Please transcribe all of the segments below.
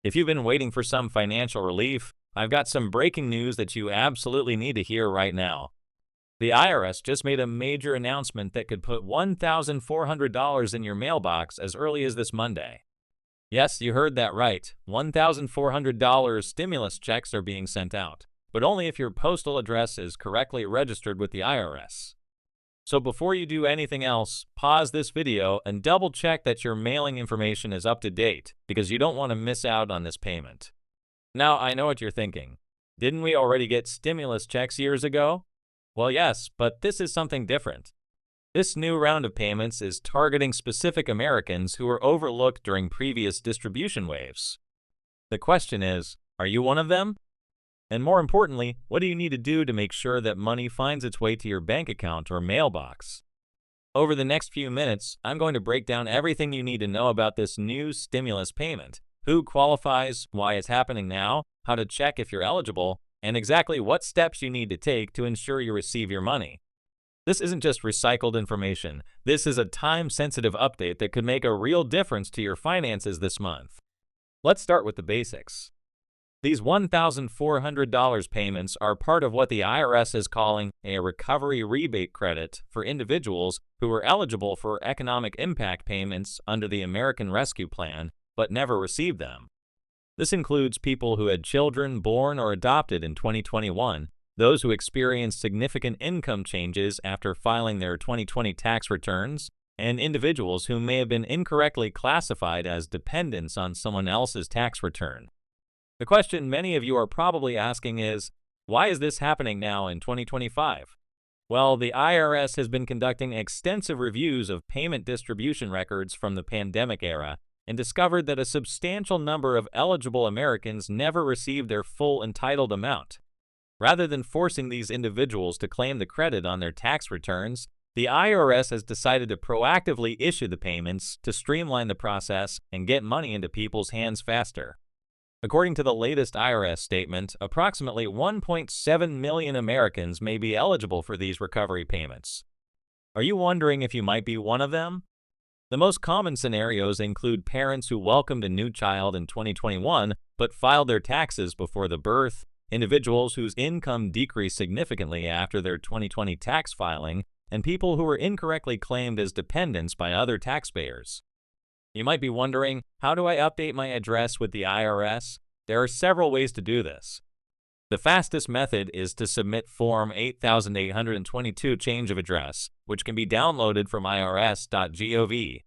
If you've been waiting for some financial relief, I've got some breaking news that you absolutely need to hear right now. The IRS just made a major announcement that could put $1,400 in your mailbox as early as this Monday. Yes, you heard that right. $1,400 stimulus checks are being sent out, but only if your postal address is correctly registered with the IRS. So before you do anything else, pause this video and double check that your mailing information is up to date because you don't want to miss out on this payment. Now, I know what you're thinking. Didn't we already get stimulus checks years ago? Well, yes, but this is something different. This new round of payments is targeting specific Americans who were overlooked during previous distribution waves. The question is, are you one of them? And more importantly, what do you need to do to make sure that money finds its way to your bank account or mailbox? Over the next few minutes, I'm going to break down everything you need to know about this new stimulus payment, who qualifies, why it's happening now, how to check if you're eligible, and exactly what steps you need to take to ensure you receive your money. This isn't just recycled information. This is a time-sensitive update that could make a real difference to your finances this month. Let's start with the basics. These $1,400 payments are part of what the IRS is calling a recovery rebate credit for individuals who are eligible for economic impact payments under the American Rescue Plan but never received them. This includes people who had children born or adopted in 2021, those who experienced significant income changes after filing their 2020 tax returns, and individuals who may have been incorrectly classified as dependents on someone else's tax return. The question many of you are probably asking is, why is this happening now in 2025? Well, the IRS has been conducting extensive reviews of payment distribution records from the pandemic era and discovered that a substantial number of eligible Americans never received their full entitled amount. Rather than forcing these individuals to claim the credit on their tax returns, the IRS has decided to proactively issue the payments to streamline the process and get money into people's hands faster. According to the latest IRS statement, approximately 1.7 million Americans may be eligible for these recovery payments. Are you wondering if you might be one of them? The most common scenarios include parents who welcomed a new child in 2021 but filed their taxes before the birth, individuals whose income decreased significantly after their 2020 tax filing, and people who were incorrectly claimed as dependents by other taxpayers. You might be wondering, how do I update my address with the IRS? There are several ways to do this. The fastest method is to submit Form 8822 Change of Address, which can be downloaded from irs.gov.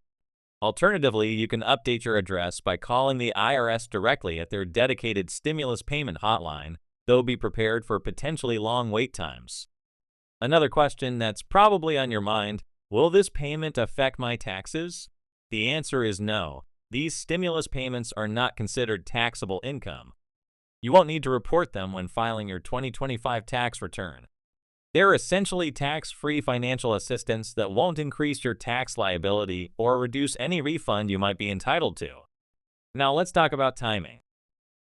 Alternatively, you can update your address by calling the IRS directly at their dedicated stimulus payment hotline, though be prepared for potentially long wait times. Another question that's probably on your mind, will this payment affect my taxes? The answer is no. These stimulus payments are not considered taxable income. You won't need to report them when filing your 2025 tax return. They're essentially tax-free financial assistance that won't increase your tax liability or reduce any refund you might be entitled to. Now let's talk about timing.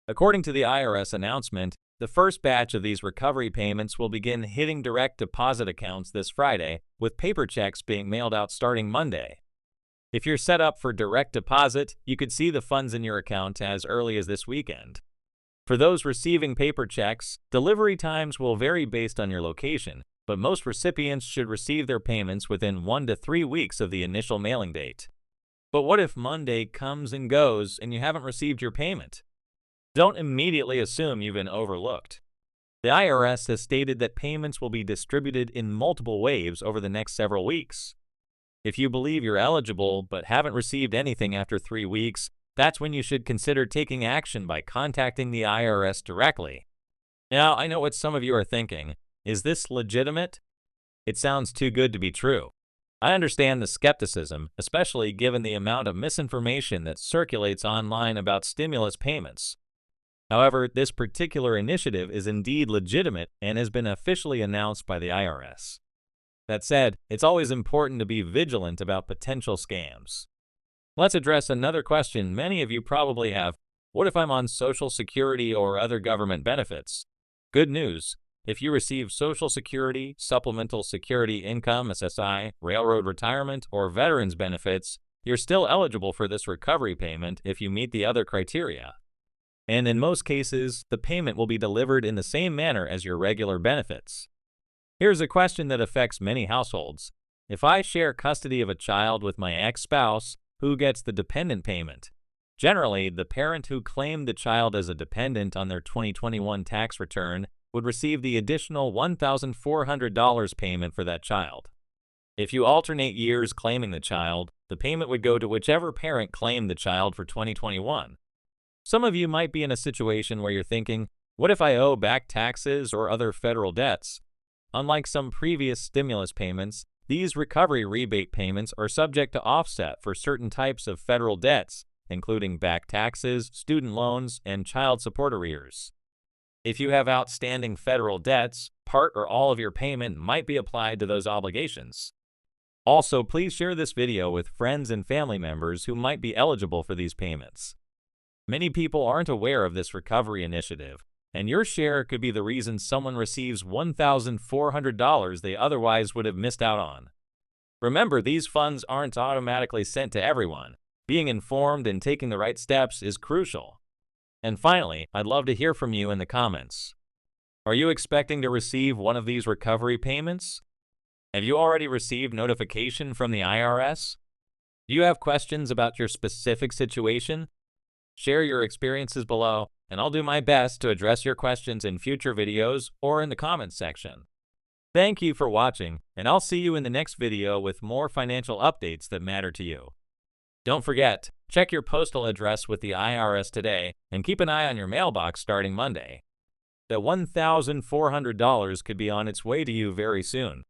According to the IRS announcement, the first batch of these recovery payments will begin hitting direct deposit accounts this Friday, with paper checks being mailed out starting Monday. If you're set up for direct deposit, you could see the funds in your account as early as this weekend. For those receiving paper checks, delivery times will vary based on your location, but most recipients should receive their payments within 1 to 3 weeks of the initial mailing date. But what if Monday comes and goes and you haven't received your payment? Don't immediately assume you've been overlooked. The IRS has stated that payments will be distributed in multiple waves over the next several weeks. If you believe you're eligible but haven't received anything after 3 weeks, that's when you should consider taking action by contacting the IRS directly. Now, I know what some of you are thinking. Is this legitimate? It sounds too good to be true. I understand the skepticism, especially given the amount of misinformation that circulates online about stimulus payments. However, this particular initiative is indeed legitimate and has been officially announced by the IRS. That said, it's always important to be vigilant about potential scams. Let's address another question many of you probably have. What if I'm on Social Security or other government benefits? Good news. If you receive Social Security, Supplemental Security Income, SSI, Railroad Retirement, or Veterans benefits, you're still eligible for this recovery payment if you meet the other criteria. and in most cases, the payment will be delivered in the same manner as your regular benefits. Here's a question that affects many households. If I share custody of a child with my ex-spouse, who gets the dependent payment? Generally, the parent who claimed the child as a dependent on their 2021 tax return would receive the additional $1,400 payment for that child. If you alternate years claiming the child, the payment would go to whichever parent claimed the child for 2021. Some of you might be in a situation where you're thinking, what if I owe back taxes or other federal debts? Unlike some previous stimulus payments, these recovery rebate payments are subject to offset for certain types of federal debts, including back taxes, student loans, and child support arrears. If you have outstanding federal debts, part or all of your payment might be applied to those obligations. Also, please share this video with friends and family members who might be eligible for these payments. Many people aren't aware of this recovery initiative, and your share could be the reason someone receives $1,400 they otherwise would have missed out on. Remember, these funds aren't automatically sent to everyone. Being informed and taking the right steps is crucial. And finally, I'd love to hear from you in the comments. Are you expecting to receive one of these recovery payments? Have you already received notification from the IRS? Do you have questions about your specific situation? Share your experiences below, and I'll do my best to address your questions in future videos or in the comments section. Thank you for watching, and I'll see you in the next video with more financial updates that matter to you. Don't forget, check your postal address with the IRS today and keep an eye on your mailbox starting Monday. That $1,400 could be on its way to you very soon.